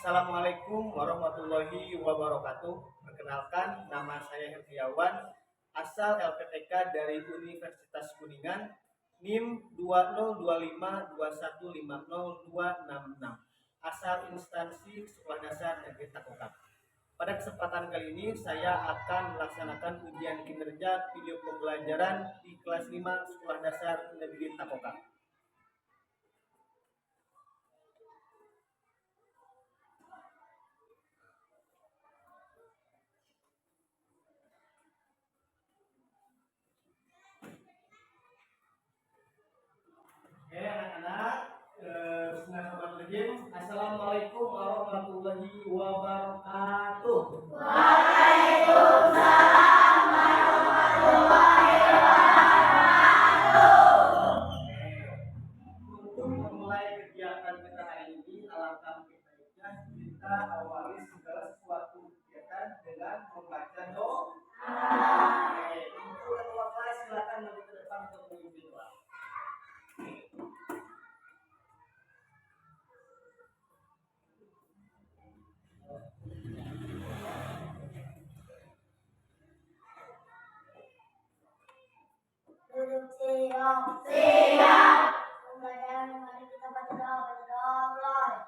Assalamualaikum warahmatullahi wabarakatuh. Perkenalkan, nama saya Hendriawan, asal LPTK dari Universitas Kuningan, NIM 202521502266, asal instansi Sekolah Dasar Negeri Takoka. Pada kesempatan kali ini saya akan melaksanakan ujian kinerja video pembelajaran di kelas 5 Sekolah Dasar Negeri Takoka. Oke anak-anak, bismillahirrahmanirrahim. Assalamualaikum warahmatullahi wabarakatuh. Waalaikumsalam warahmatullahi wabarakatuh. Untuk memulai kegiatan kita hari ini, alangkah baiknya kita awali segala sesuatu kegiatan dengan membaca doa. Untuk ketua kelas silakan maju ke depan untuk memimpin doa. Duduk siap. Pembelajaran mari kita baca doa mulai.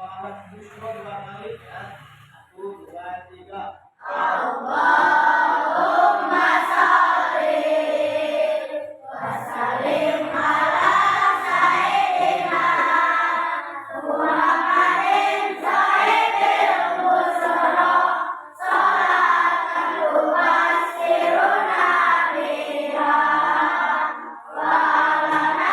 Sholat dua kali ya. 1, 2, 3. Allahumma sholli wa sallim ala sayyidina Muhammadin sayyidil busra sholatan tubassiruna biha wa lana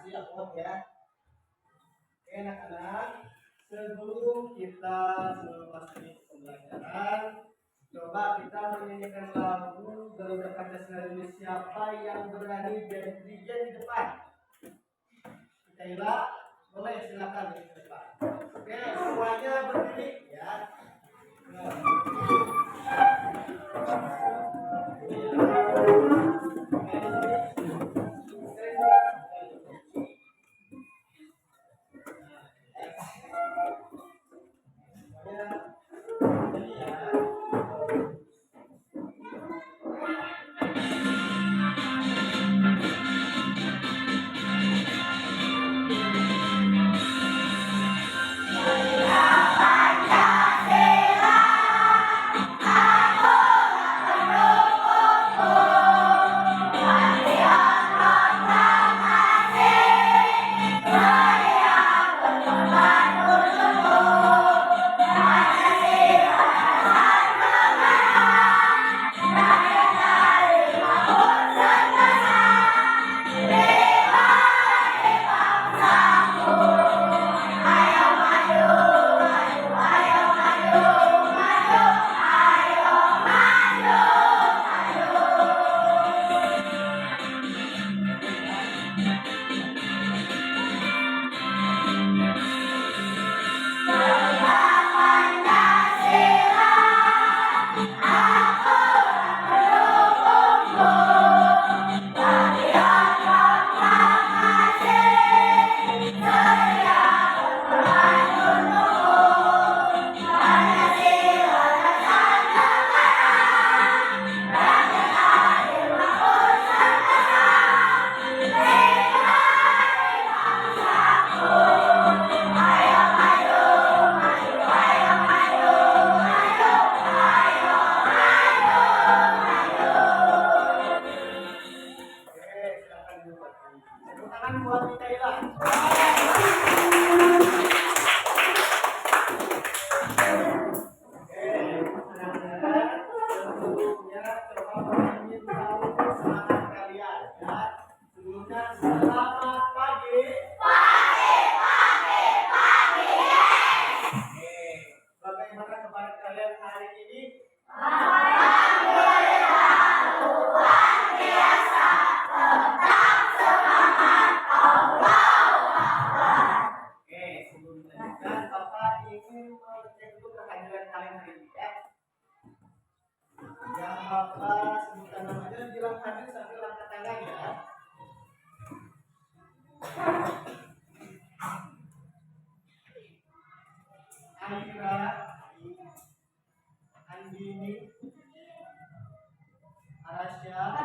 Ya. Oke anak-anak, sebelum kita memasuki pembelajaran, coba kita menyanyikan lagu Garuda Pancasila dulu. Siapa yang berani jadi DJ di depan? Kita boleh silakan di depan. Oke, semuanya berdiri ya. Oke.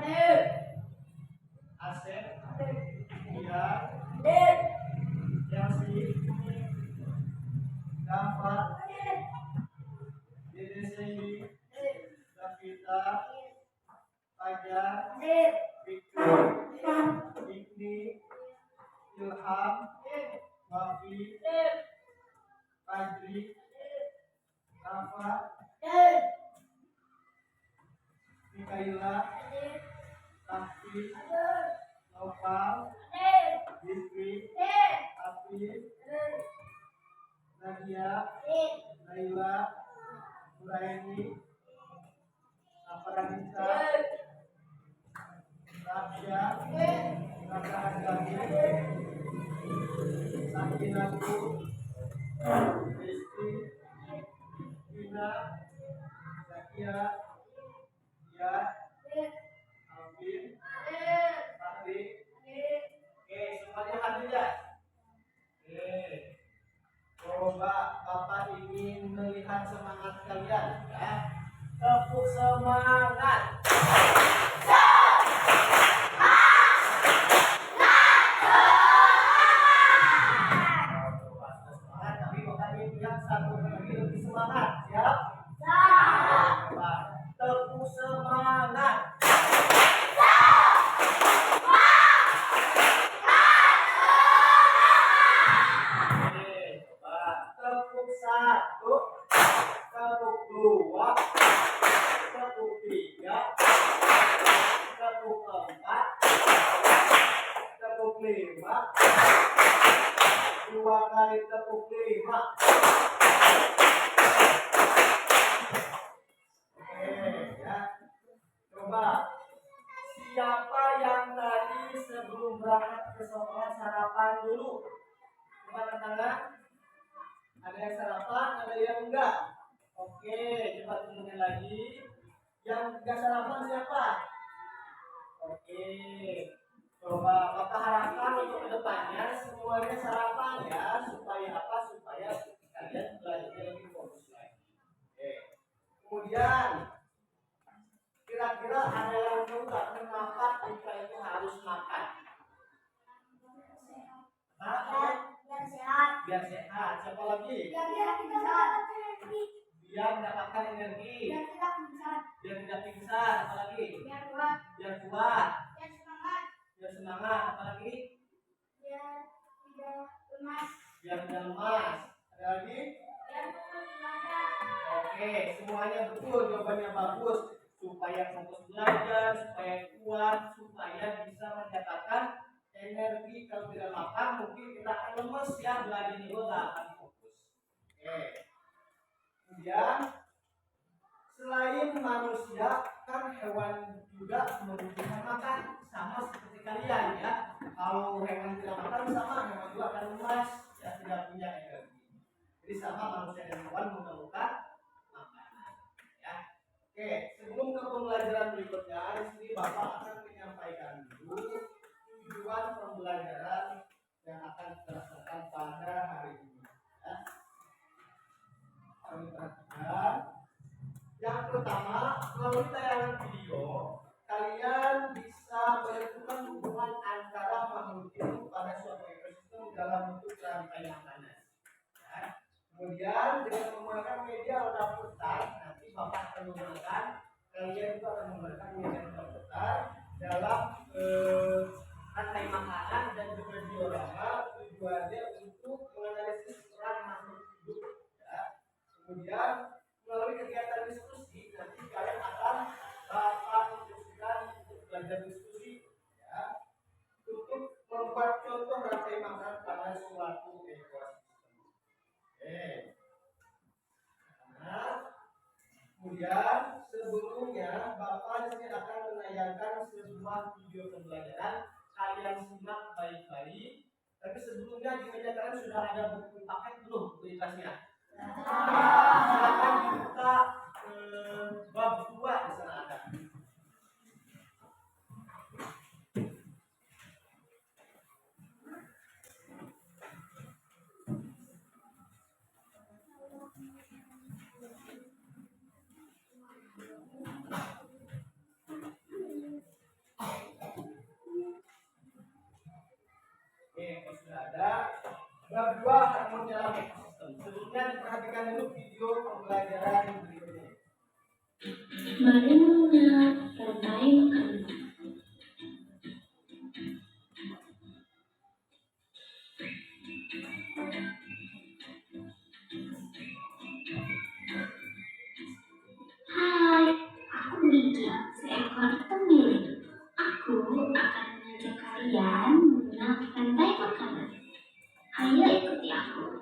Asep, Dia, Yasi, Dafa, Dede Sendi, Davita, Fajar, Fikri, Fikri, Ilham, Wafi, Fajri, Rafa, Mikaila, Tafi, Nopal, Dipri, Afi, Nadia, Naila, Nuraini, Aparanita, Rabia, Raka Agami, Sakinatu, Rizky, Ina, Zakia, Ya, Alvin, Fahri. Oke, semuanya hadir ya? Oke. Coba Bapak ingin melihat semangat kalian ya. Tepuk semangat. Semangat, tapi Bapak ingin lihat satu lagi lebih semangat, siap? Coba tepuk semangat. Tepuk satu, tepuk dua, tepuk tiga, tepuk empat, tepuk lima, dua kali tepuk lima. Oke ya, coba siapa yang tadi sebelum berangkat ke sekolah sarapan dulu? Coba angkat tangan. Ada yang sarapan, ada yang enggak. Oke, coba temukan lagi. Yang enggak sarapan siapa? Oke, coba Bapak harapkan untuk kedepannya semuanya sarapan ya, supaya apa? Supaya kalian belajarnya lebih fokus lagi. Oke. Kemudian kira-kira ada yang tahu nggak kenapa kita itu harus makan? Biar sehat. Siapa lagi? Biar mendapatkan energi. Biar tidak pingsan. Apa lagi? Biar kuat. Biar semangat. Apa lagi? Biar tidak lemas. Ada lagi? Oke, semuanya betul. Jawabannya bagus. Supaya fokus belajar, supaya kuat, supaya bisa mendapatkan energi. Kalau tidak makan mungkin kita akan lemes ya, belajar juga nggak akan fokus. Oke. Kemudian selain manusia kan hewan juga membutuhkan makan sama seperti kalian ya. Kalau hewan tidak makan sama hewan juga akan lemas ya, tidak punya energi. Jadi sama manusia dan hewan memerlukan makanan ya. Oke, sebelum ke pembelajaran berikutnya, di sini Bapak akan menyampaikan dulu tujuan pembelajaran yang akan kita laksanakan pada hari ini. Ya. Kami perhatikan. Yang pertama, melalui tayangan video, kalian bisa menentukan hubungan antara makhluk hidup pada suatu ekosistem dalam bentuk rantai makanan. Ya. Kemudian dengan menggunakan media roda putar, nanti Bapak akan menggunakan, kalian juga akan menggunakan media roda putar dalam rantai makanan dan juga diorama, tujuannya untuk menganalisis peran makhluk hidup. Ya. Kemudian melalui kegiatan diskusi nanti kalian akan Bapak instruksikan untuk belajar diskusi ya, untuk membuat contoh rantai makanan pada suatu ekosistem. Oke. Nah, kemudian sebelumnya Bapak di sini akan menayangkan sebuah video pembelajaran. Kalian simak baik-baik. Tapi sebelumnya di meja kalian sudah ada buku paket belum? Buku ikhlasnya? Silakan dibuka bab 2 di sana ada. Mari mengenal rantai makanan. Hai, aku Gigi, seekor pemilik. Aku akan mengajak kalian mengenal rantai makanan. Ayo ikuti aku.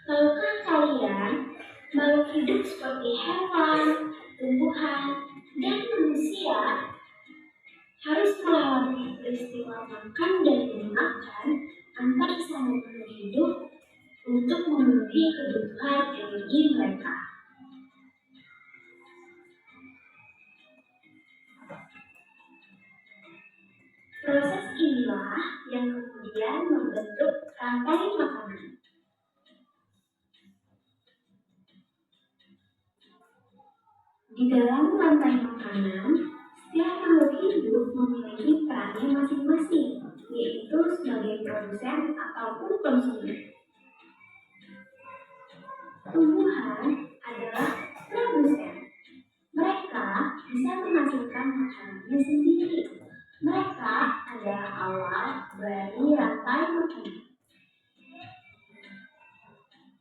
Tahukah kalian, makhluk hidup seperti hewan, tumbuhan, dan manusia harus melewati peristiwa makan dan memakan antar sesama makhluk hidup untuk memenuhi kebutuhan energi mereka. Proses inilah yang kemudian membentuk rantai makanan. Di dalam rantai makanan, setiap makhluk hidup memiliki perannya masing-masing, yaitu sebagai produsen ataupun konsumen. Tumbuhan adalah produsen. Mereka bisa menghasilkan makanannya sendiri. Mereka adalah awal dari rantai makanan.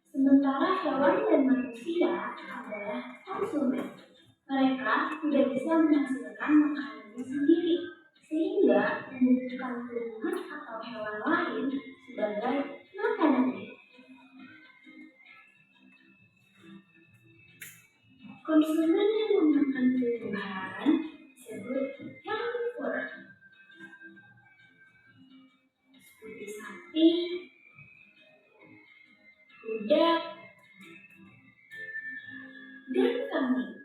Sementara hewan dan manusia adalah konsumen. Mereka tidak bisa menghasilkan makanannya sendiri, sehingga membutuhkan tumbuhan atau hewan lain sebagai makanannya. Konsumen yang memakan tumbuhan disebut herbivora, seperti sapi, kuda, dan kambing.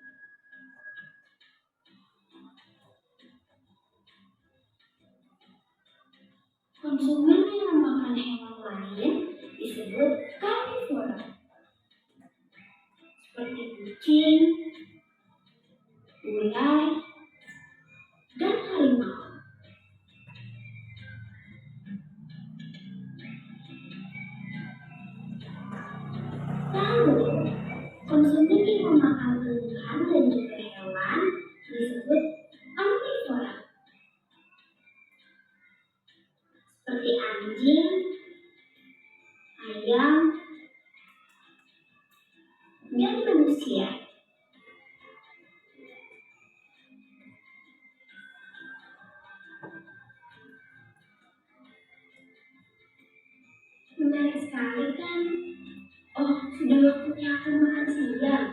Konsumen yang memakan hewan lain disebut karnivora, seperti kucing, ular, dan harimau. Lalu, konsumen yang memakan tumbuhan dan juga hewan disebut omnivora, seperti anjing, ayam, dan manusia. Menarik sekali kan? Oh, sudah waktunya aku makan siang.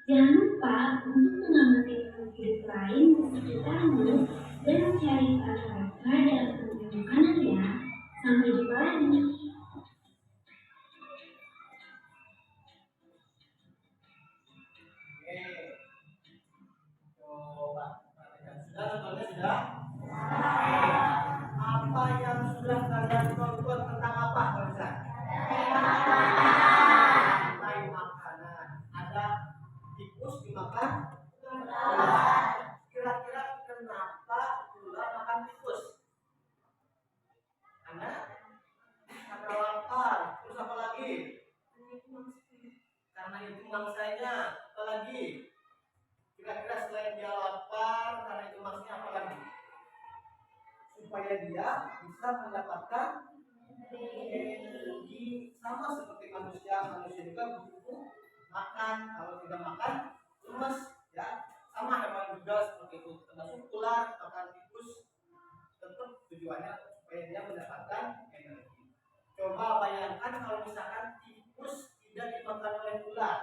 Jangan lupa untuk mengamati makhluk hidup lain di sekitarmu dan mencari rasa-rasa dalam menemukan makanan ya. Sampai jumpa lagi. Coba perhatikan. Sudah nontonnya sudah? Apa yang sudah kalian tonton tentang apa barusan? Rantai makanan. Ada tikus dimakan ular. Kira-kira kenapa ular makan tikus? Karena lapar. Terus apa lagi? Karena itu mangsanya. Apa lagi? Kira-kira selain dia lapar, karena itu maksudnya apa lagi? Supaya dia bisa mendapatkan energi sama seperti manusia. Manusia juga butuh makan. Kalau tidak makan, lemes. Ya, sama hewan juga seperti itu. Termasuk ular, makan tikus, tetap tujuannya supaya dia mendapatkan energi. Coba bayangkan kalau misalkan tikus tidak dimakan oleh ular,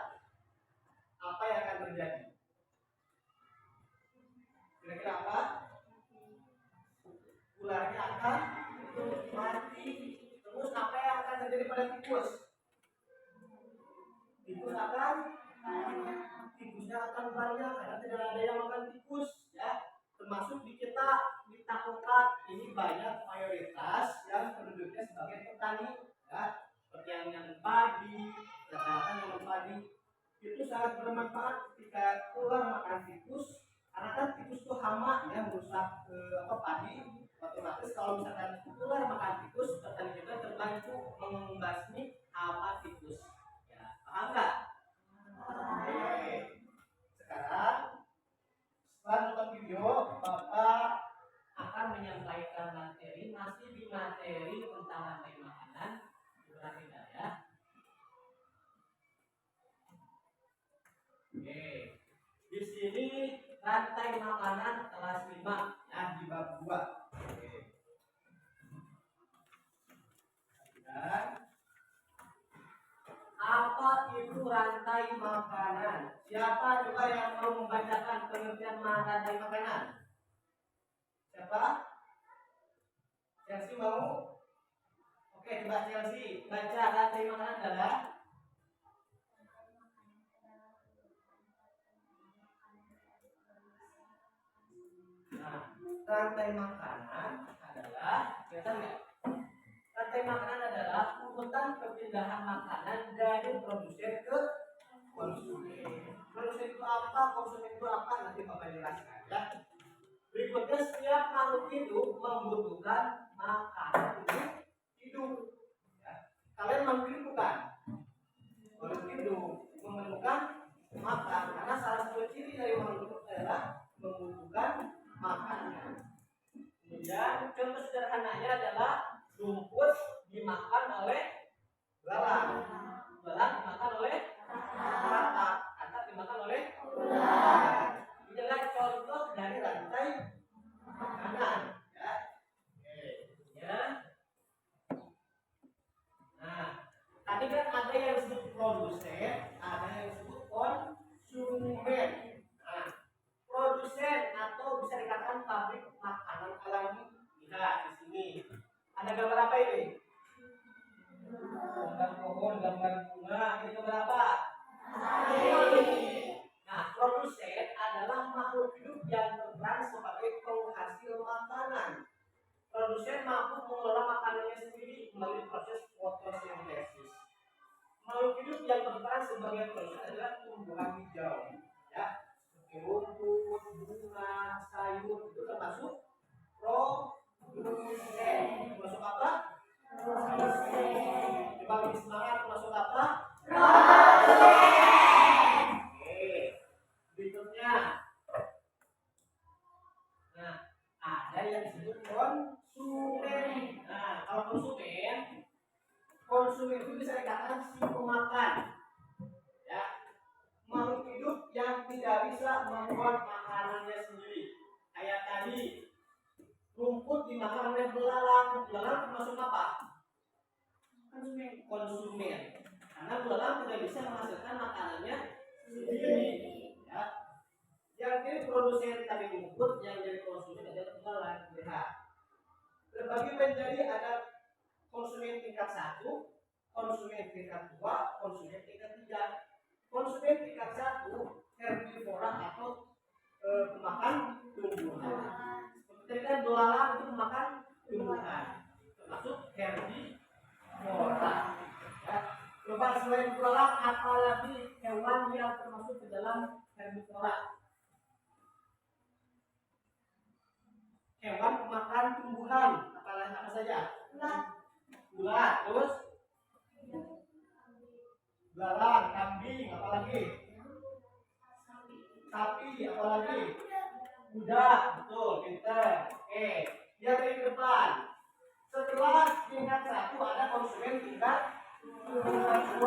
apa yang akan terjadi? Kira-kira apa? Ularnya akan mati. Terus apa yang akan terjadi pada tikus? Tikusnya akan banyak karena tidak ada yang makan tikus, ya. Termasuk di kita di kota ini banyak mayoritas yang penduduknya sebagai petani, ya. Seperti yang nanam padi, rata-rata nanam padi. Itu sangat bermanfaat ketika ular makan tikus, karena kan tikus itu hama ya, merusak padi. Otomatis kalau misalkan ular makan tikus, petani juga terbantu membasmi hama tikus. Ya, paham nggak? Oke. Sekarang setelah nonton video, Bapak akan menyampaikan materi masih di materi tentang rantai makanan. Perhatikan ya. Oke. Di sini rantai makanan kelas 5 ya di bab 2. Oke. Dan apa itu rantai makanan? Siapa coba yang mau membacakan pengertian rantai makanan? Siapa? Chelsea mau? Oke, coba Chelsea baca rantai makanan adalah. Nah, rantai makanan adalah, kelihatan nggak? Rantai makanan adalah urutan perpindahan makanan dari produsen ke konsumen. Produsen itu apa? Konsumen itu apa? Nanti Bapak jelaskan ya. Berikutnya, setiap makhluk hidup membutuhkan makanan untuk hidup. Ya. Kalian makhluk hidup bukan? Makhluk hidup memerlukan makan karena salah satu ciri dari makhluk hidup adalah membutuhkan makanan. Kemudian contoh sederhananya adalah rumput dimakan oleh belalang, belalang dimakan oleh katak dimakan oleh ular. Ini adalah contoh dari rantai makanan. Ya. Oke. Ya. Nah, tadi kan ada yang disebut produsen, ada yang disebut konsumen. Nah, produsen atau bisa dikatakan pabrik makanan alami. Lihat di sini. Ada gambar apa ini? Gambar pohon, gambar bunga. Ini gambar apa? Nah, produsen adalah makhluk hidup yang berperan sebagai penghasil makanan. Produsen mampu mengelola makanannya sendiri melalui proses fotosintesis. Makhluk hidup yang berperan sebagai produsen adalah tumbuhan hijau, ya, seperti rumput, bunga, sayur itu termasuk produsen. Termasuk apa? Produsen. Coba lebih semangat, termasuk apa? Produsen. Oke. Berikutnya. Nah, ada yang disebut konsumen. Nah, kalau konsumen itu bisa dikatakan si pemakan. Ya. Makhluk hidup yang tidak bisa membuat makanannya sendiri. Kayak tadi, rumput dimakan oleh belalang. Belalang termasuk apa? Konsumen. Karena belalang tidak bisa menghasilkan makanannya sendiri. Ya. Yang jadi produsen tadi rumput, yang jadi konsumen adalah belalang. Lihat. Terbagi menjadi ada konsumen tingkat 1, konsumen tingkat 2, konsumen tingkat 3. Konsumen tingkat 1 herbivora atau pemakan tumbuhan. Seperti kan belalang itu pemakan tumbuhan, termasuk herbivora. Ya. Coba selain belalang, apalagi hewan yang termasuk ke dalam herbivora? Hewan pemakan tumbuhan, apa saja? Ulat, terus belalang, kambing, apalagi? Sapi, apalagi? Kuda, betul, pintar. Oke, lihat dari depan. Setelah tingkat 1 ada konsumen tingkat 2.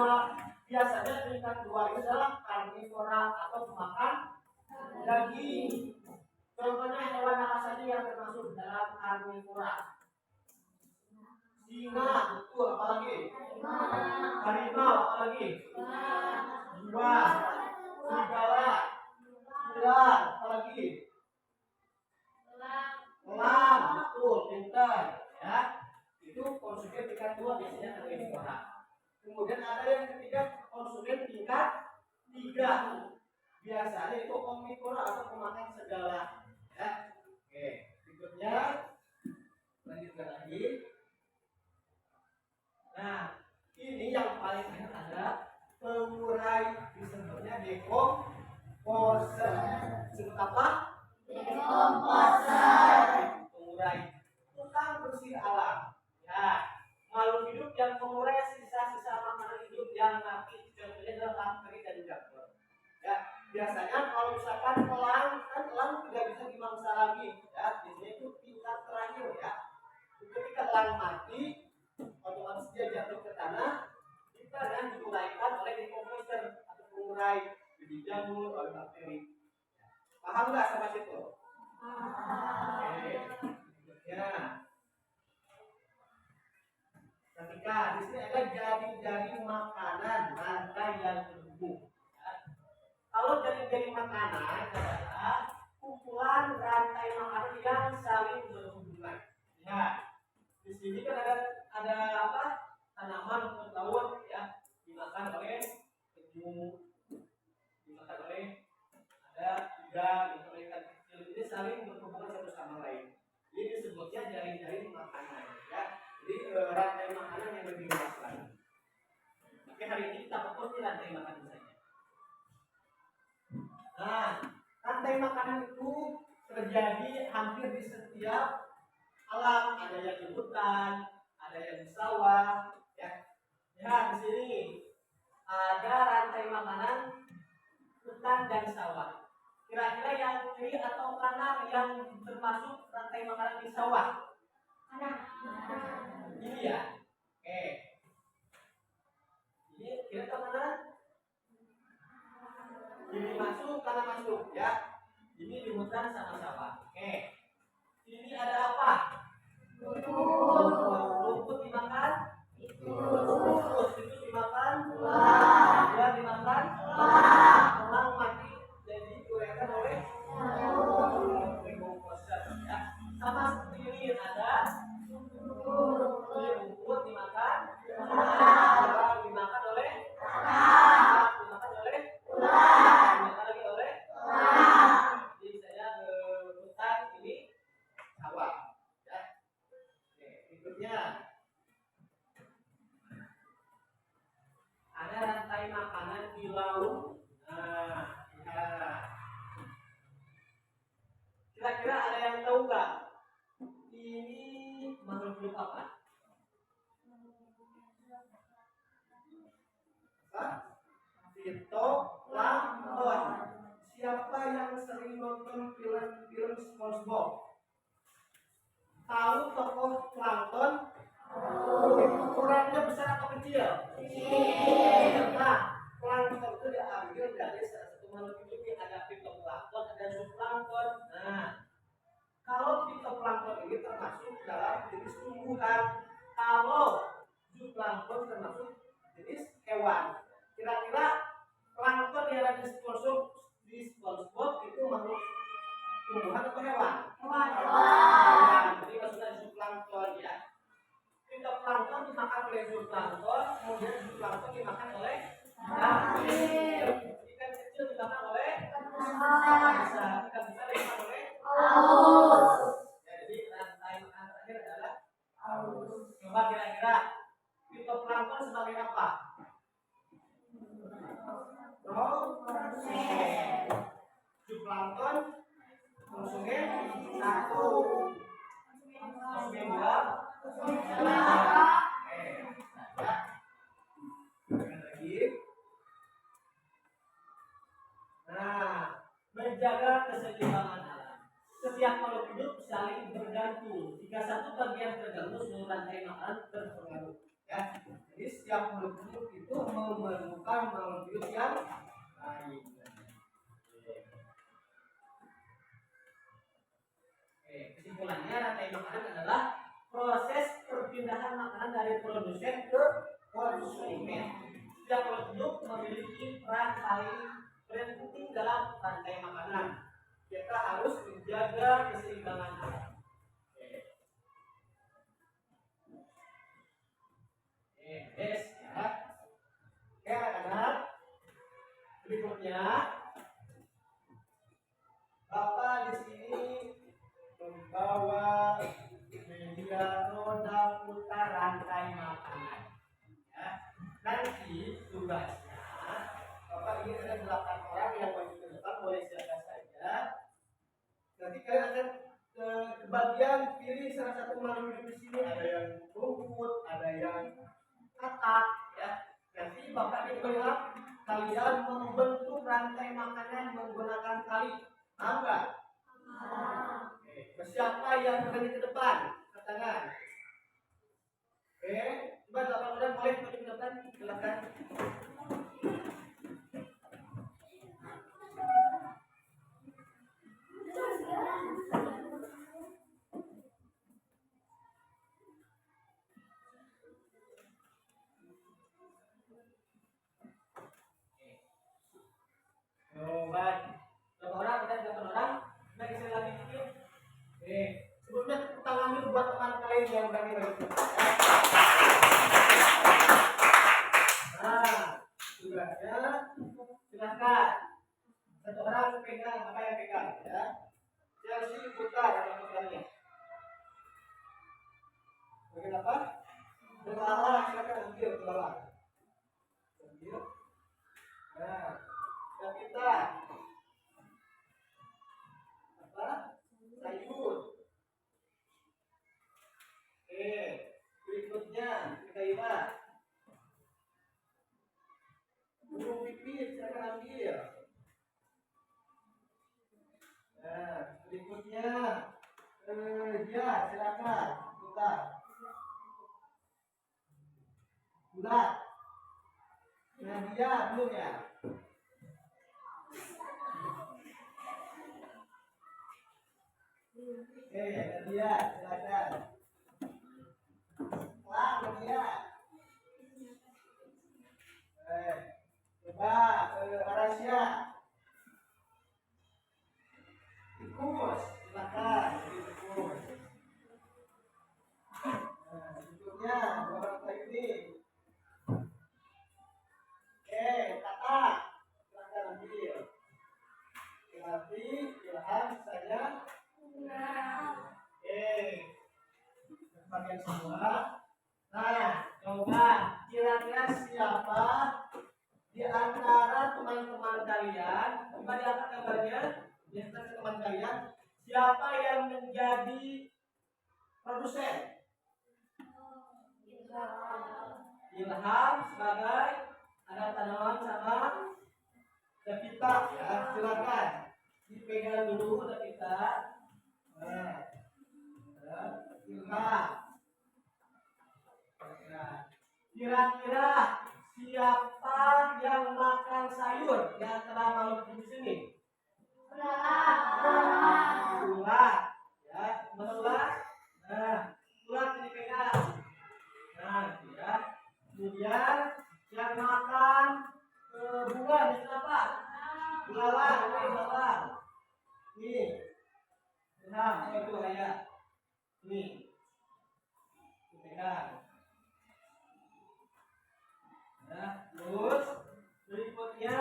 Biasanya tingkat 2 itu adalah karnivora atau pemakan daging. Contohnya hewan apa saja yang termasuk dalam karnivora? Singa, betul, apalagi? Harimau, apalagi? Buah, serigala, ular, apalagi? Elang, betul, pintar. Ya, itu konsumen tingkat 2 biasanya karnivora. Kemudian ada yang ketiga konsumen tingkat 3. Biasanya itu omnivora atau pemakan segala. Ya, oke. Berikutnya lanjutkan lagi. Nah, ini yang paling enak adalah pengurai, disebutnya decomposer. Disebut apa? Decomposer. Pengurai. alam. Ya, makhluk hidup yang mengurai sisa-sisa makanan hidup yang mati, contohnya adalah bakteri dan jamur. Ya, biasanya kalau misalkan elang tidak bisa dimangsa lagi, ya, biasanya itu tingkat terakhir ya. Ketika elang mati, otomatis dia jatuh ke tanah, kita dan diuraikan oleh decomposer atau pengurai jadi jamur oleh bakteri. Paham nggak sama situ? Oke. Ya. Ketika di sini ada jadi makanan rantai yang terhubung. Ya. Kalau jadi makanan adalah kumpulan rantai makanan yang saling berhubungan. Ya. Di sini kan ada apa? Tanaman atau daun ya dimakan oleh penyu, dimakan oleh ada udang, dimakan oleh ikan kecil. Ini saling berhubungan satu sama lain. Ini disebutnya jaring-jaring makanan ya. Jadi rantai makanan yang lebih luas lagi. Oke, hari ini kita fokus di rantai makanan saja. Nah, rantai makanan itu terjadi hampir di setiap alam, ada yang di hutan, ada yang di sawah, ya. Ya, di sini ada rantai makanan hutan dan sawah. Kira-kira yang kiri atau kanan yang termasuk rantai makanan di sawah? Kanan. Ini ya. Oke. Ini kiri atau kanan? Ini masuk, kanan masuk, ya. Ini di hutan sama sawah. Oke. Ini ada apa? Rumput dimakan? Itu dimakan? Buah dimakan? Elang mati jadi diuraikan oleh decomposer ya. Sama seperti ini ada rumput dimakan? Buah dimakan oleh? Dimakan oleh? Dimakan lagi oleh? Jadi saya hutan ini sawah. Berikutnya ada rantai makanan di laut. Nah, ya. Kira-kira ada yang tahu nggak? Ini makhluk hidup apa? Fitoplankton. Siapa yang sering nonton film SpongeBob? Tahu tokoh plankton? Ukurannya besar atau kecil? Kecil. Nah, plankton itu diambil dari salah satu makhluk hidup yang ada fitoplankton dan zooplankton. Nah, kalau fitoplankton ini termasuk dalam jenis tumbuhan, kalau zooplankton termasuk jenis hewan. Kira-kira plankton yang ada di SpongeBob itu makhluk tumbuhan atau hewan? Hewan. Jadi maksudnya zooplankton ya. Fitoplankton dimakan oleh zooplankton, kemudian zooplankton dimakan oleh ikan kecil dimakan oleh ikan besar dimakan oleh jadi rantai makanan terakhir adalah coba kira-kira fitoplankton sebagai apa? Zooplankton konsumsi satu, konsumsi dua, lagi. Nah, menjaga keseimbangan alam. Setiap makhluk hidup saling bergantung. Jika satu bagian terganggu, seluruh rantai makanan terpengaruh. Ya, jadi setiap makhluk hidup itu memerlukan makhluk hidup yang lain. Kesimpulannya rantai makanan adalah proses perpindahan makanan dari produsen ke konsumen. Setiap makhluk hidup memiliki peran paling penting dalam rantai makanan. Kita harus menjaga keseimbangan alam. Yes, ya. Oke, anak-anak. Berikutnya, Bapak di sini membawa media roda putar rantai makanan. Ya. Nanti tugasnya, Bapak ini ada 8 orang yang maju ke depan, boleh siapa saja. Nanti kalian akan ke Sebagian pilih salah satu makhluk hidup di sini, ada yang rumput, ada yang katak, ya. Nanti Bapak Ibu bilang kalian membentuk rantai makanan menggunakan tali. Paham nggak? Oke. Siapa yang berani ke depan? Angkat tangan. Oke. Coba 8 orang boleh maju ke depan, silakan. Oh, baik. Berapa orang? Ada 8 orang. Kita geser lagi dikit. Oke. Sebelumnya tepuk tangan dulu buat teman kalian yang berani maju. Nah, tugasnya silakan. Satu orang pegang, apa yang pegang, ya. Yang sini putar, yang putarnya. Bagian apa? Belalang, silakan ambil belalang. Ambil. Nah, dan kita apa? Sayur. Oke, berikutnya kita lihat. Burung pipit, silakan ambil. Nah, berikutnya dia silakan putar. Bulat. Nah, dia belum ya. Oke, dia silakan. Lang, dia. Coba Arasia. Tikus, silakan. Tikus. Nah, berikutnya orang ini. Kakak, silakan ambil. Berarti Ilham saya. Bagian semua. Nah, coba kira-kira siapa di antara teman-teman kalian, coba diangkat gambarnya, lihat ke teman kalian, siapa yang menjadi produsen? Ilham sebagai ada tanaman sama Devita, ya, silakan dipegang dulu Devita. Ilham. Kira-kira siapa yang makan sayur di antara makhluk di sini? Ulat, ya, ulat. Nah, ulat ini pegang. Nah, ya. Kemudian yang makan bunga itu apa? Belalang, belalang. Ini. Nah, itu ya. Ini. Pegang. Nah, terus berikutnya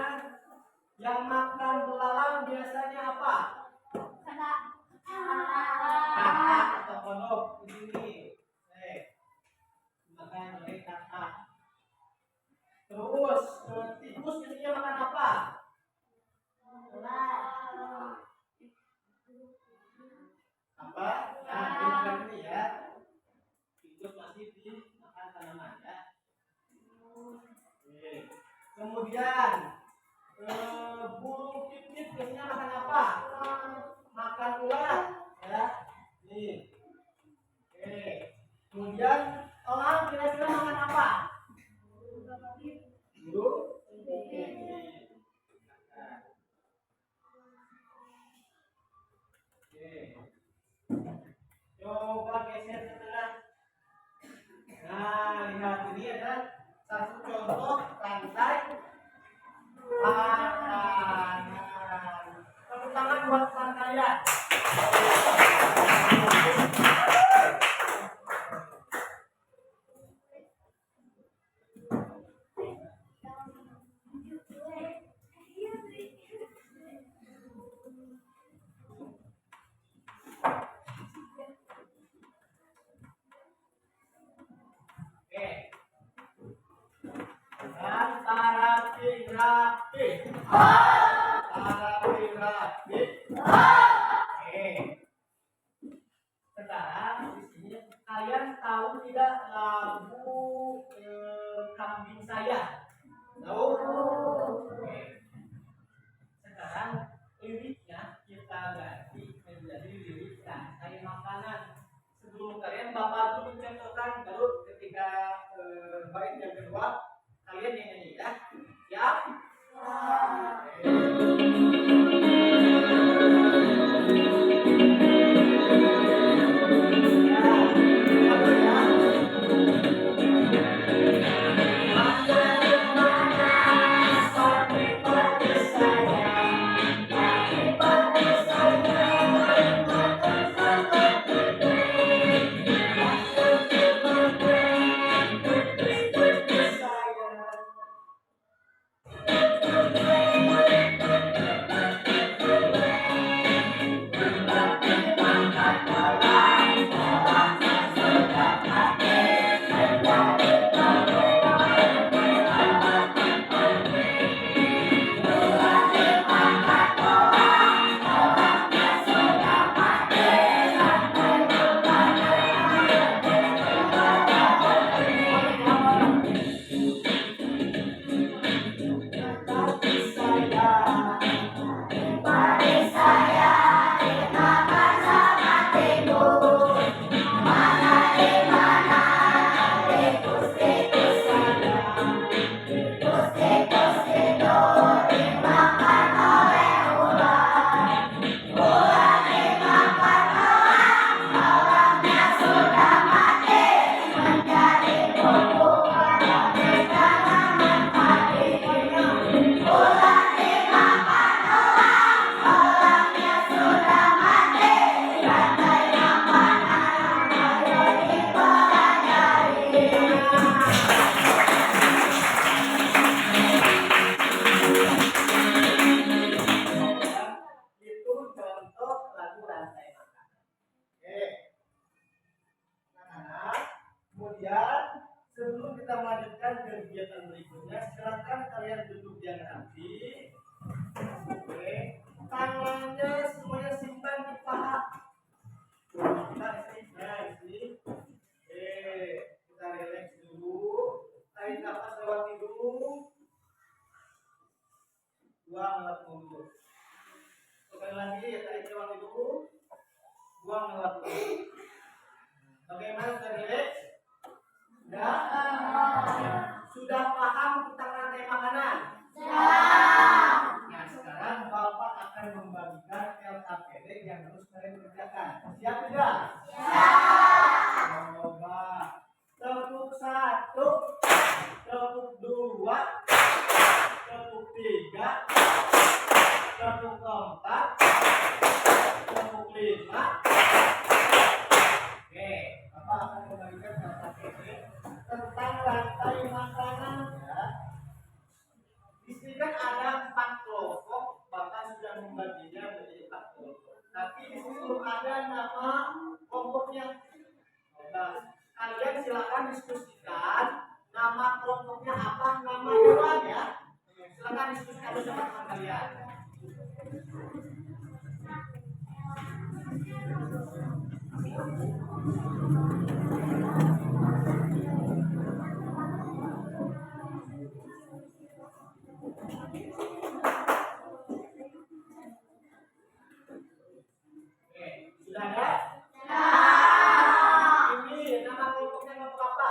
yang makan belalang biasanya apa? Kakak atau kodok di sini. Makan oleh kakak. Terus tikus biasanya makan apa? Apa? Nah, ini ya. Tikus masih dimakan tanaman ya. Kemudian burung pipit biasanya makan apa? Makan ulat, ya. Nih. Oke. Kemudian elang kira-kira makan apa? Burung pipit. Oke. Coba geser ke tengah. Nah, lihat ini ada satu contoh rantai makanan. Tepuk tangan buat teman kalian. buang lewat mulut. Sekali lagi ya, tarik lewat hidung, buang lewat mulut. Bagaimana tadi? Sudah paham tentang rantai makanan? Nah, sekarang Bapak akan membagikan LKPD yang harus kalian kerjakan. Siap tidak? Coba. Tepuk 1, tepuk 2, tepuk 3, tepuk 4, tepuk 5. Oke, Bapak akan membagikan LKPD tentang rantai makanan ya. Di sini kan ada 4 kelompok, Bapak sudah membaginya menjadi 4 kelompok. Tapi di sini belum ada nama kelompoknya. Nah, kalian silakan diskusikan nama kelompoknya apa, nama hewan ya. Silakan diskusikan bersama teman kalian. Sudah ada? Ini nama kelompoknya kelompok apa?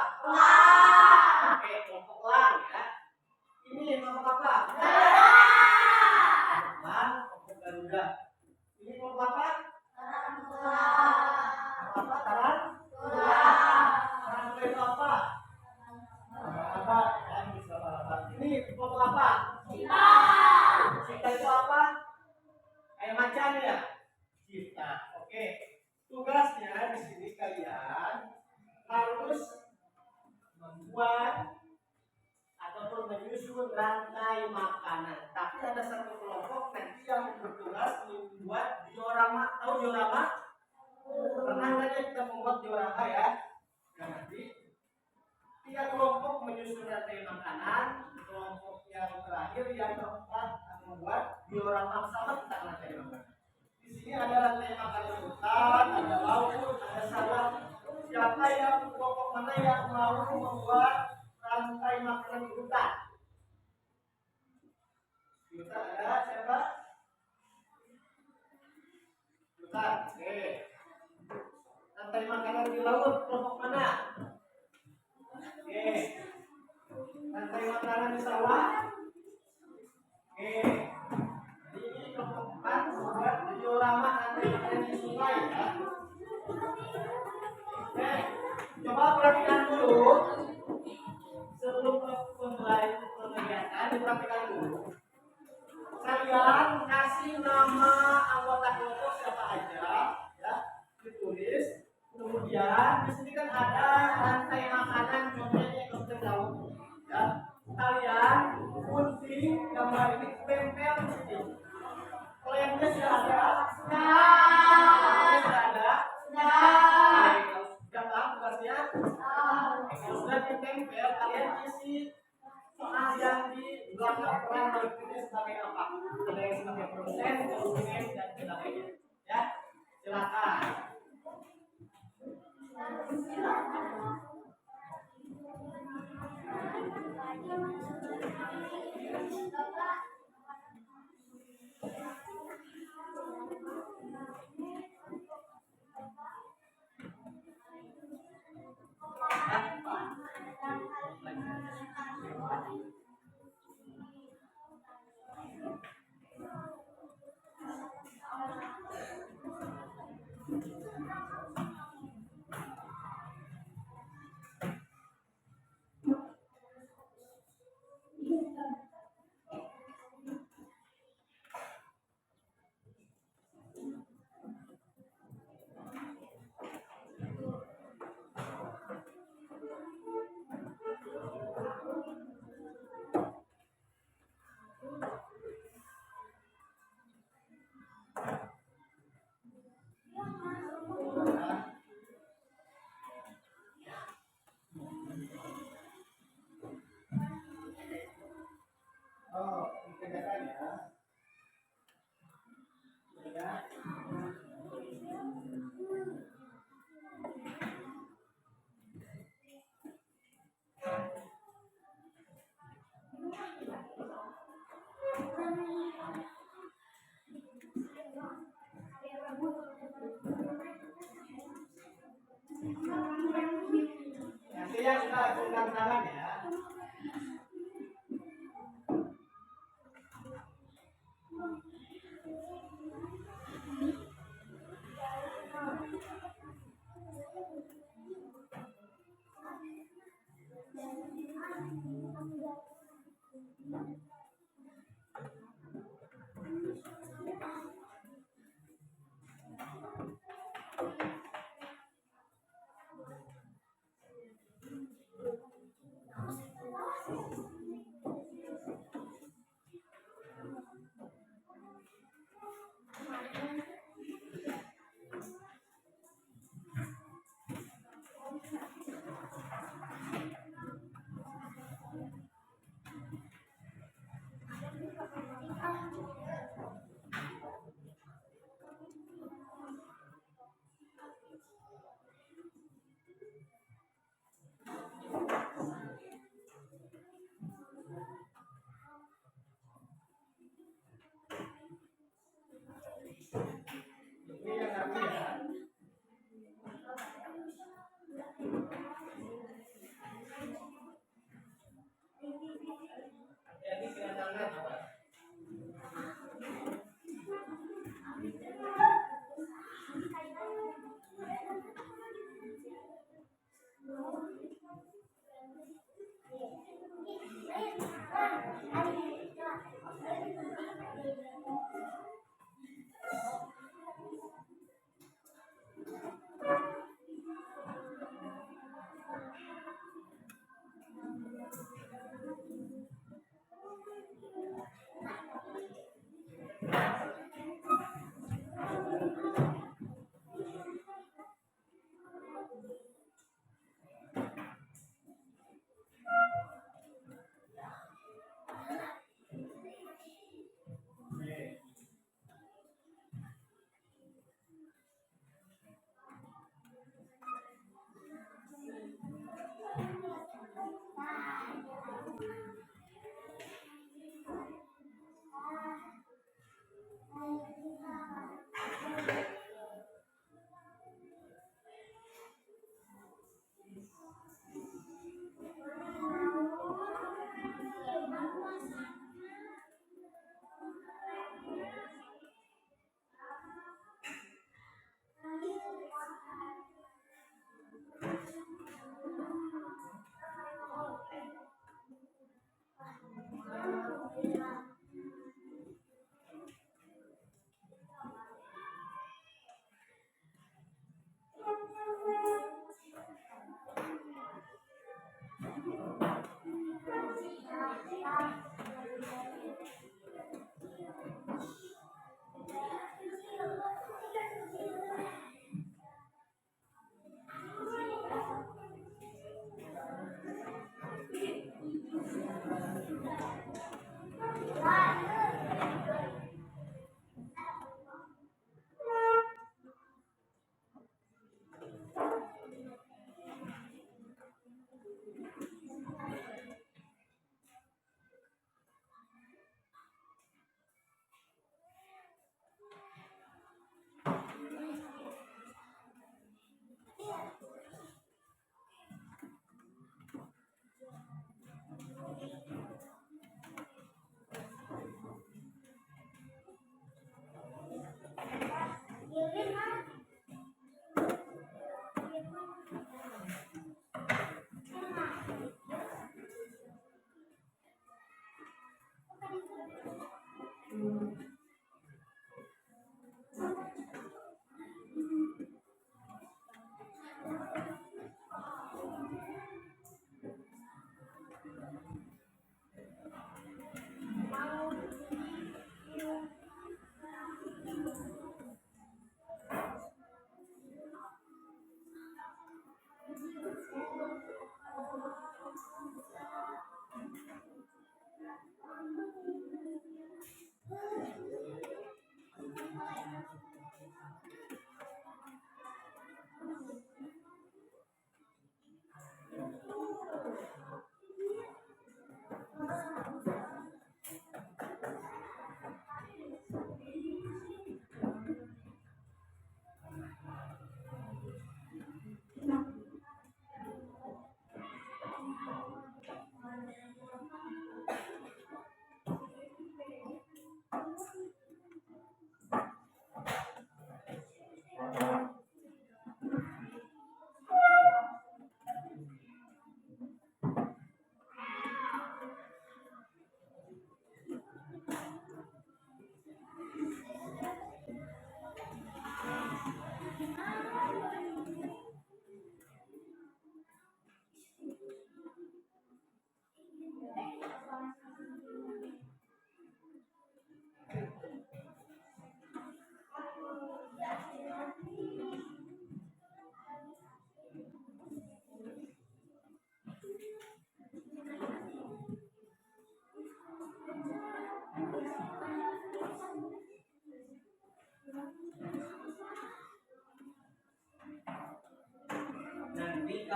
Oke, kelompok elang ya. Ini kelompok apa? Elang, kelompok Garuda. Ini kelompok apa? Apa? Tarantula itu apa? Apa? Ya, ini apa? Ini kelompok apa? Cita itu apa? Kayak macan ya? Cita. Oke. Tugasnya di sini kalian harus membuat ataupun menyusun rantai makanan. Tapi ada satu kelompok nanti yang bertugas membuat diorama. Tahu diorama? Pernah saja kita membuat diorama ya. Nah, nanti 3 kelompok menyusun rantai makanan. Kelompok yang terakhir yang keempat akan membuat diorama sama tentang rantai makanan. Di sini ada rantai makanan hutan, ada laut, ada sayap. Siapa yang kelompok mana yang mau membuat rantai makanan di hutan? Di hutan ada siapa? Hutan. Oke. Rantai makanan di laut kelompok mana? Oke. Rantai makanan di sawah? Oke. Ini kelompok 4 membuat diorama rantai makanan di sungai ya. Oke. Coba perhatikan dulu. Sebelum memulai kegiatan, diperhatikan dulu. Kalian kasih nama anggota kelompok siapa aja, ya, ditulis. Kemudian di sini kan ada rantai makanan, contohnya yang kita tahu, ya. Kalian gunting gambar ini, tempel di sini. Klaimnya sudah ada? Sudah ada? Sudah paham tugasnya? Kalau sudah ditempel, kalian isi soal yang di belakang peran berikutnya sebagai apa? Ada yang sebagai produsen, konsumen, dan sebagainya. Ya, silakan.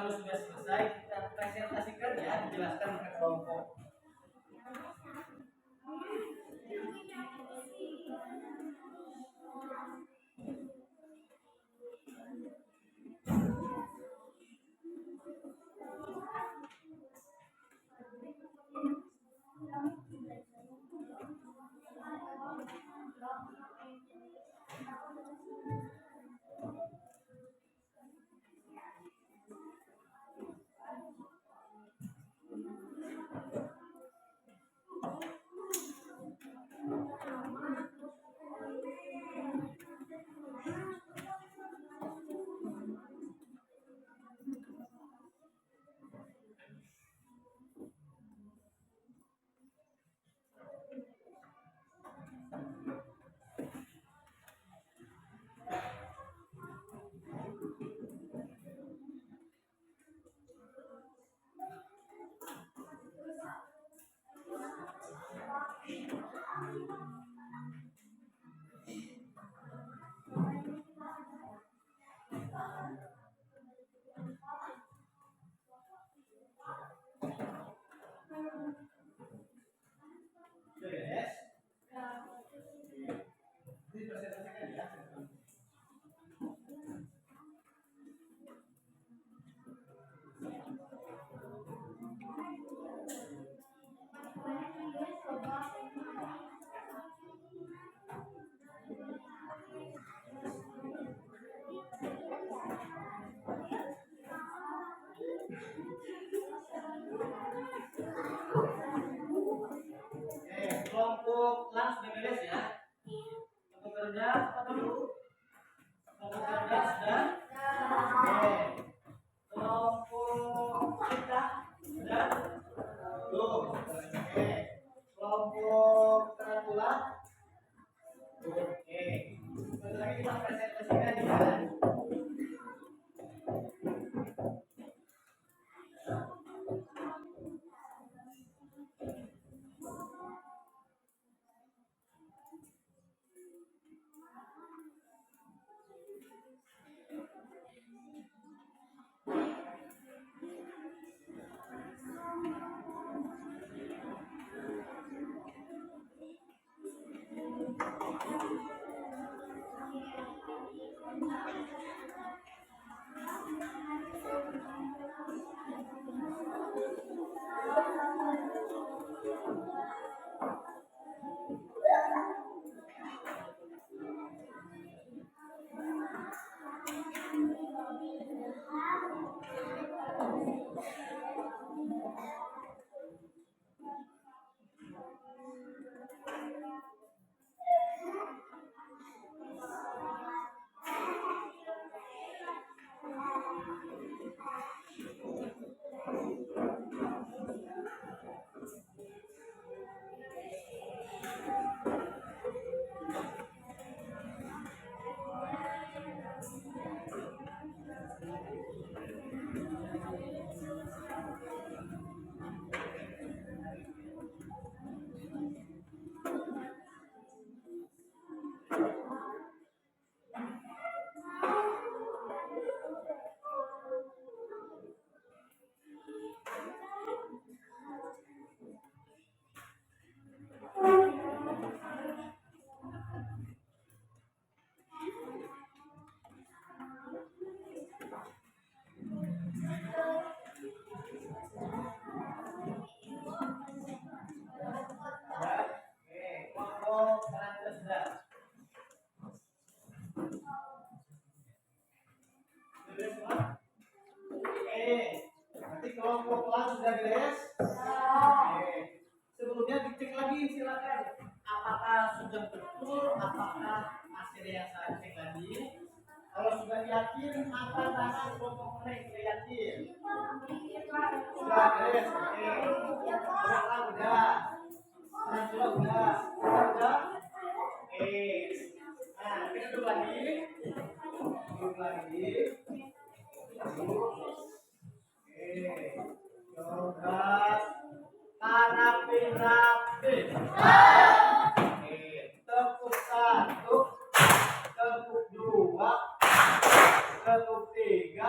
kalau sudah selesai kita presentasikan ya, dijelaskan ke kelompok. Kelompok kelas sudah beres ya. Kelompok kerja apa dulu? Kelompok kerja sudah. Kelompok kita sudah. Belum. Kelompok tarantula. Sebentar lagi kita presentasikan ya. Kelompok kelas sudah beres? Sebelumnya dicek lagi silakan. Apakah sudah betul? Apakah masih ada yang saya cek lagi? Kalau sudah yakin, angkat tangan kelompok mana yang sudah yakin? Sudah beres? Udah. Udah. Nah, kita duduk lagi. Coba rapi. Tepuk 1, tepuk 2, tepuk 3,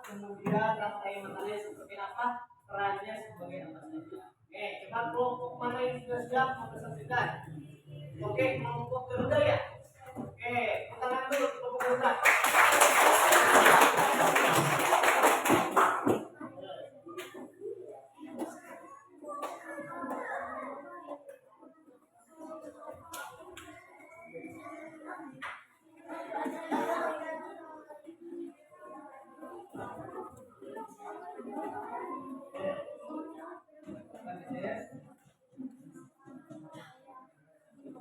kemudian rangkaian materinya seperti apa, perannya sebagai apa saja. Oke, coba kelompok mana yang sudah siap mempresentasikan? Oke, kelompok Garuda ya. Oke, tangan dulu kelompok Garuda.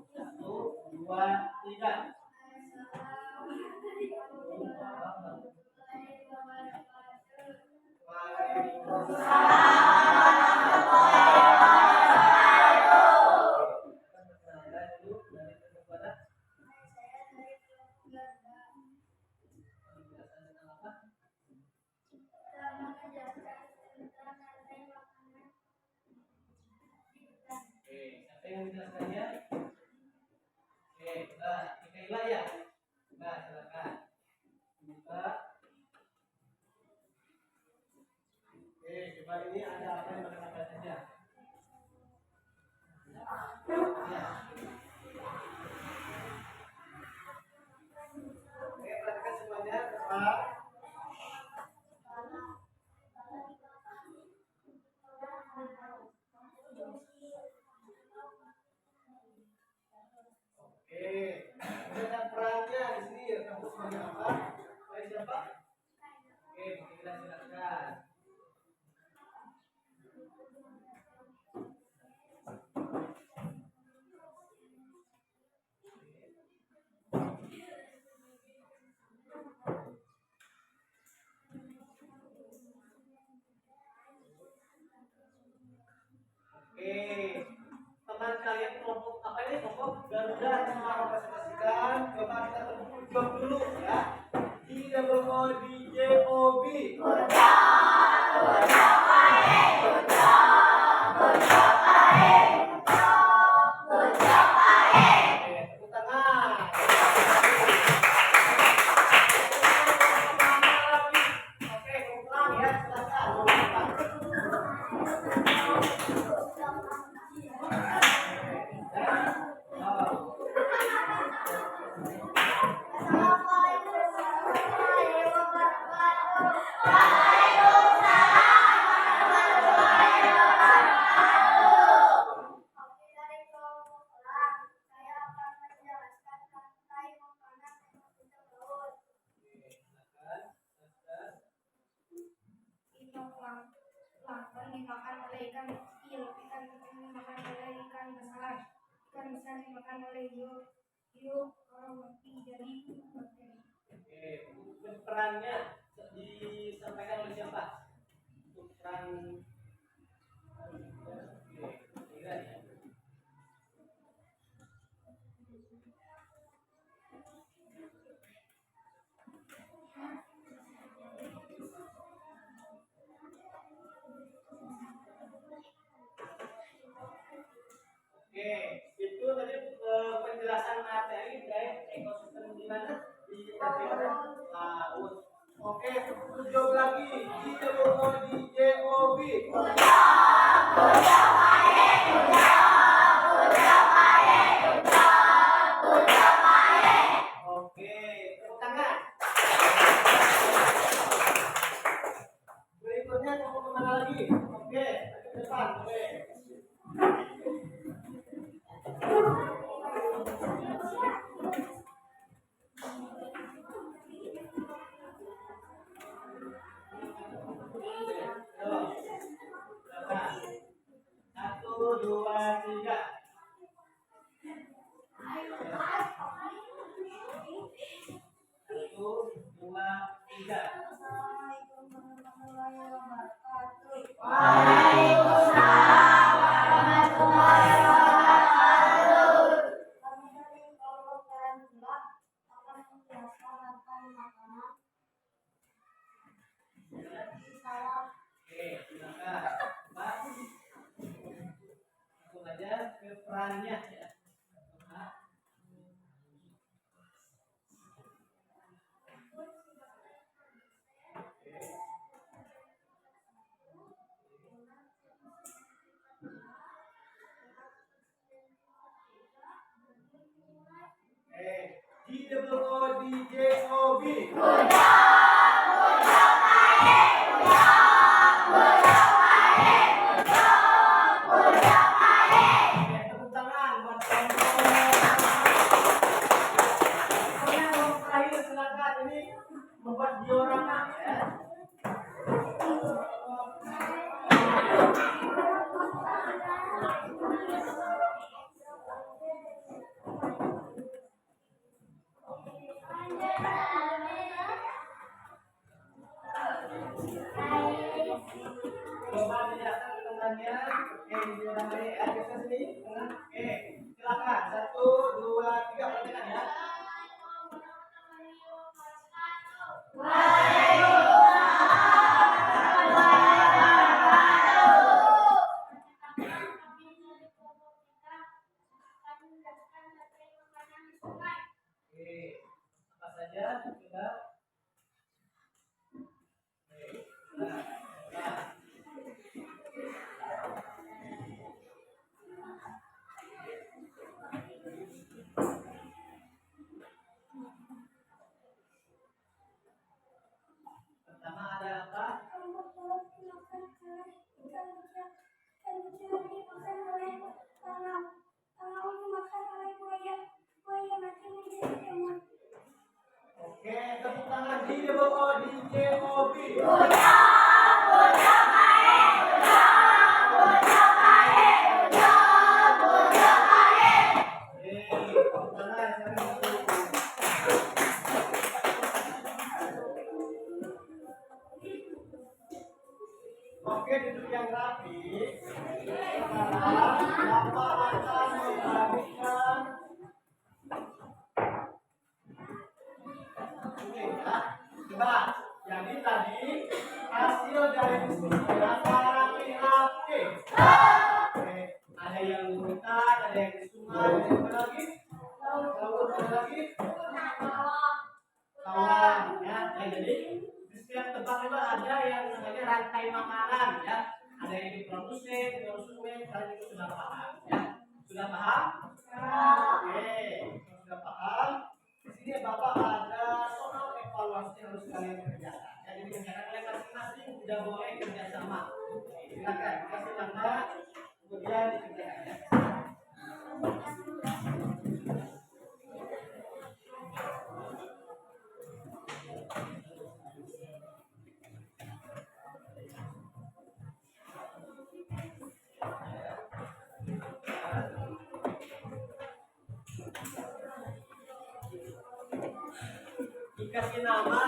Satu, dua, tiga. Yang menjelaskannya, oke, Mikaela ya, silakan. Oke, coba ini ada apa yang mengenai saja. Ya. Oke, perhatikan semuanya, tepat. Oke, ada perannya di sini. Kamu sebagai apa? Peran siapa? Oke, kita silakan. Oke, teman kalian kelompok apa ini? Kelompok Garuda semua representasikan. Coba kita terjun dulu ya. DJOB. Plankton dimakan oleh ikan kecil, ikan kecil dimakan oleh ikan besar, ikan besar dimakan oleh hiu, roti, jadi bakteri. Oke, untuk perannya disampaikan oleh siapa? Untuk peran ya. Oke, itu tadi penjelasan materi dari ekosistem di mana di laut. Oke, jawab lagi. DJOB. Oke, tepuk tangan. Berikutnya kamu kemana lagi? Oke, ke depan. Oke. Satu, dua, tiga. Satu, dua, tiga. Assalamualaikum warahmatullahi wabarakatuh. Waalaikumsalam warahmatullahi wabarakatuh. Kami dari kelompok Garuda akan menjelaskan tentang makanan. Salam. Oke, silakan. Pak. Langsung aja ke perannya ya. Pak. Oke. hobi. Oke, tepuk tangan buat kelompok. Oke, kelompok terakhir silakan ini membuat diorama ya. Coba dilihatkan temannya. Oke, diorama ya. Kita sini. Oke, silakan. 1, 2, 3, perhatikan ya. Oke, apa saja coba. Nah, nah. Pertama ada apa? Oke, tepuk tangan di bawah DJ Mobi. Oke, duduk yang rapi. Sekarang Bapak akan membagikan. Oke, ya. Coba, jadi tadi hasil dari diskusi para pihak. Oke, ada yang hutan, ada yang di sungai, ada yang apa lagi? Laut, ada lagi? Kawan, ya. Nah, jadi di setiap tempat itu ada yang namanya rantai makanan, ya. Ada yang diproduksi, kalian itu sudah paham, ya. Sudah paham? Oke, kalau sudah paham. Di sini Bapak ada soal evaluasi yang harus kalian kerjakan. Ya, jadi kerjakan oleh masing-masing, tidak boleh kerjasama. Silakan, kasih nama, kemudian dikerjakan. Ya. Dikasih nama,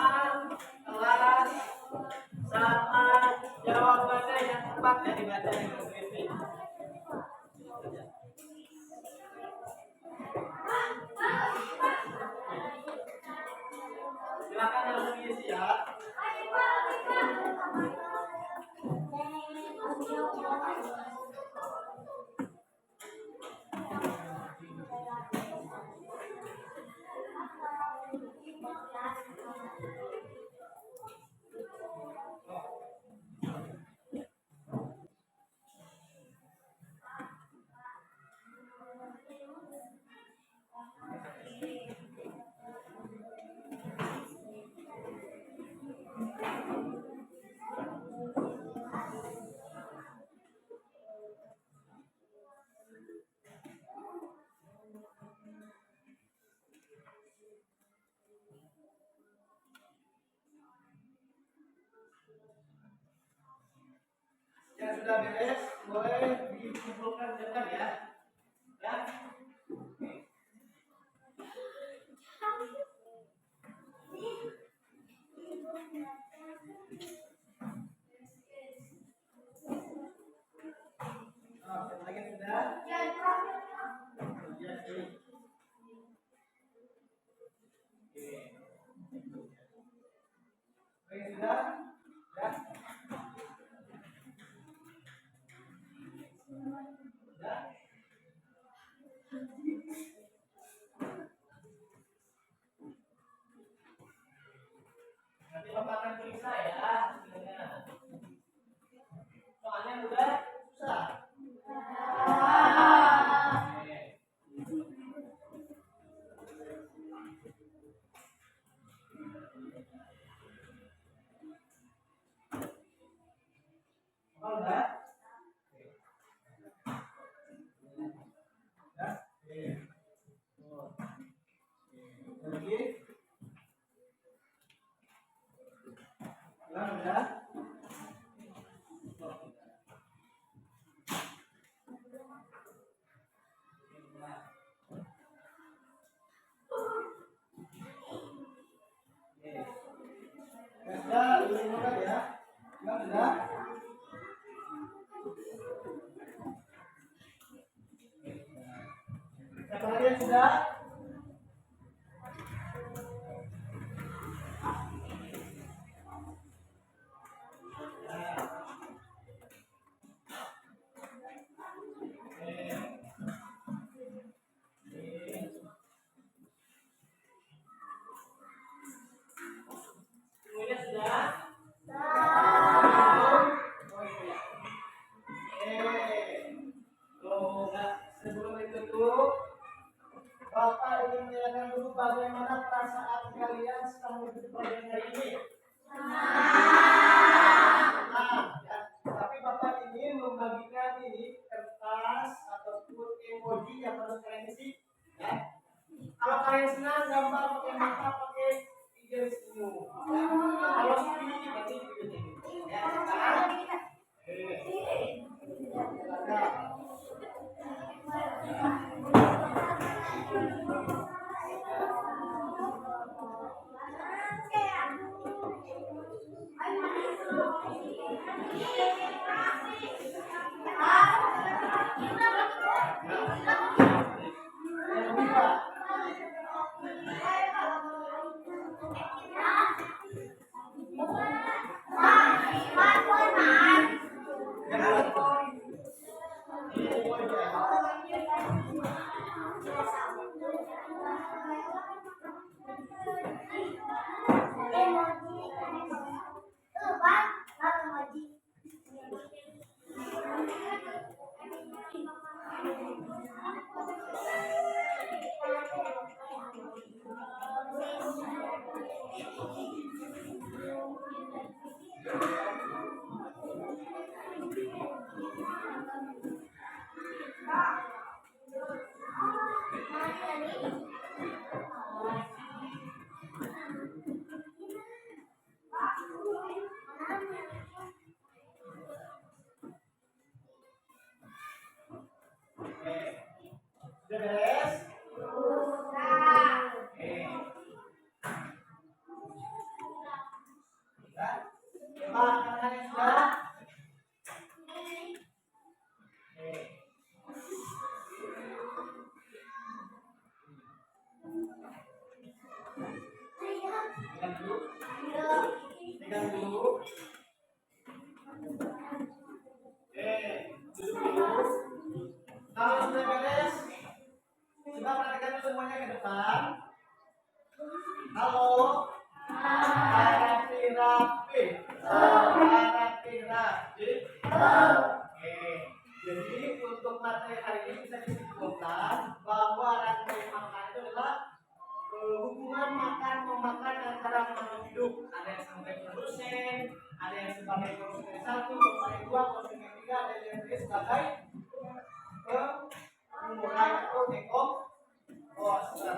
kelas, sama jawabannya yang tepat ya dibaca dengan teliti. Silakan langsung diisi ya. Yang sudah beres boleh dikumpulkan dekat ya. Ya. Oh, lagi sudah. Ya, sih. Oke, sudah. Ya. Sudah. Sudah? Sudah, dulu ya. Sudah. Kalian sudah? Semuanya sudah? Sebelum itu tuh, Bapak ingin menanyakan dulu bagaimana perasaan kalian setelah mengikuti pelajaran hari ini. Ya. Tapi Bapak ingin membagikan ini kertas ataupun emoji yang harus kalian isi. Ya. Kalau kalian senang gambar pakai mata, pakai garis ungu. Kalau sedih berarti begini. Ya, sekarang. Sudah beres? Makanan sudah? Pegang dulu. Duduk dulu. Kalau sudah beres, coba perhatikan semuanya ke depan. Halo. Rapi-rapi. Rapi-rapi. Oke. Jadi untuk materi hari ini bisa disimpulkan bahwa rantai makan itu adalah hubungan makan memakan antara makhluk hidup. Ada yang sebagai produsen, ada yang sebagai konsumen 1, konsumen 2, konsumen 3, dan yang sebagai pemulai atau dekomposer.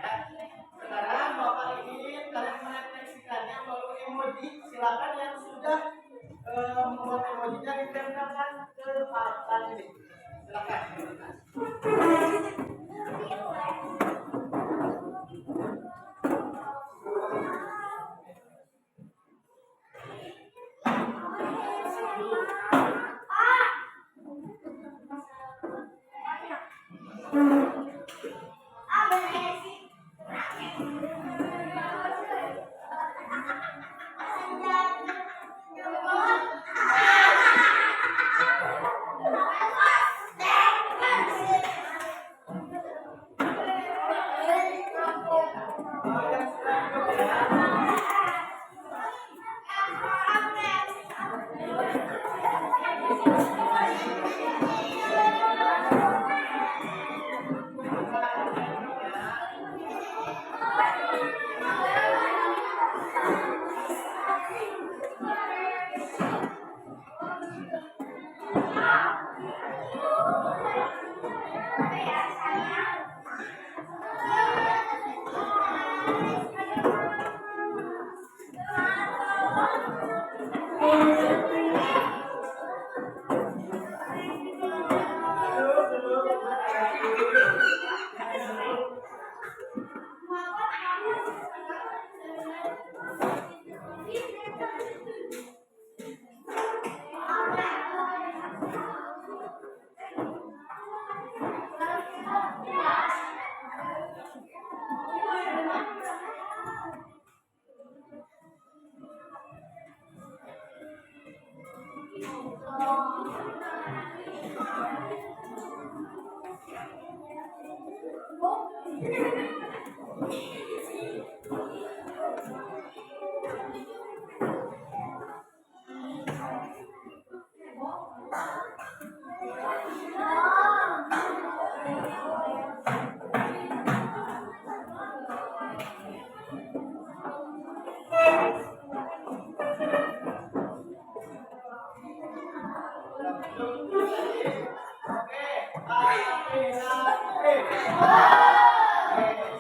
Ya. Sekarang Bapak ingin kalian merefleksikannya melalui emoji. Silakan yang sudah membuat emojinya ditempelkan ke papan ini. Silakan.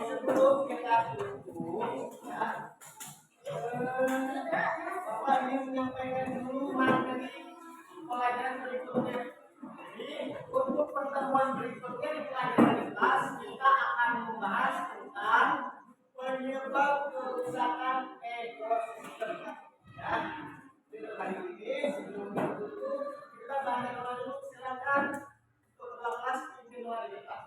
Sebelum kita tutup, ya, Bapak ingin menyampaikan dulu materi pelajaran berikutnya. Jadi untuk pertemuan berikutnya di pelajaran kelas kita akan membahas tentang penyebab kerusakan ekosistem. Ya, jadi hari ini sebelum ditutup kita bahas dulu, silakan ketua kelas pimpin doa kita.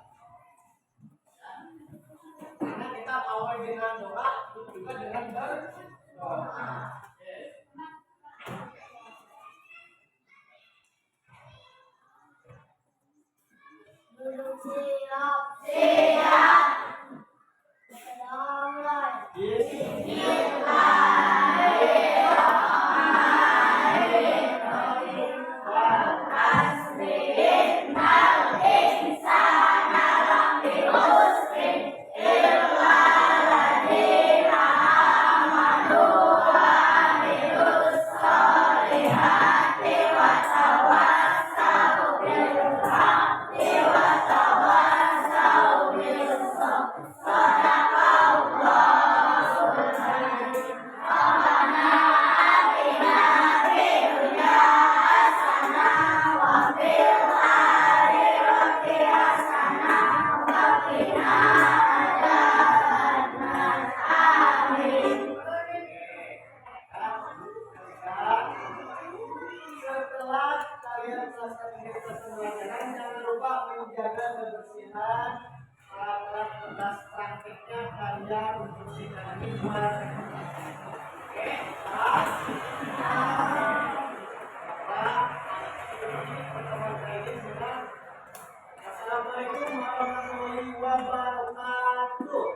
Karena kita awal dengan doa, juga dengan berdoa. Duduk siap. Siap. Setelah kalian selesai mengikuti pembelajaran, jangan lupa menjaga kebersihan alat kertas praktiknya kalian bersihkan ini buat. Oke, pertemuan kali ini sudah. Assalamualaikum warahmatullahi wabarakatuh.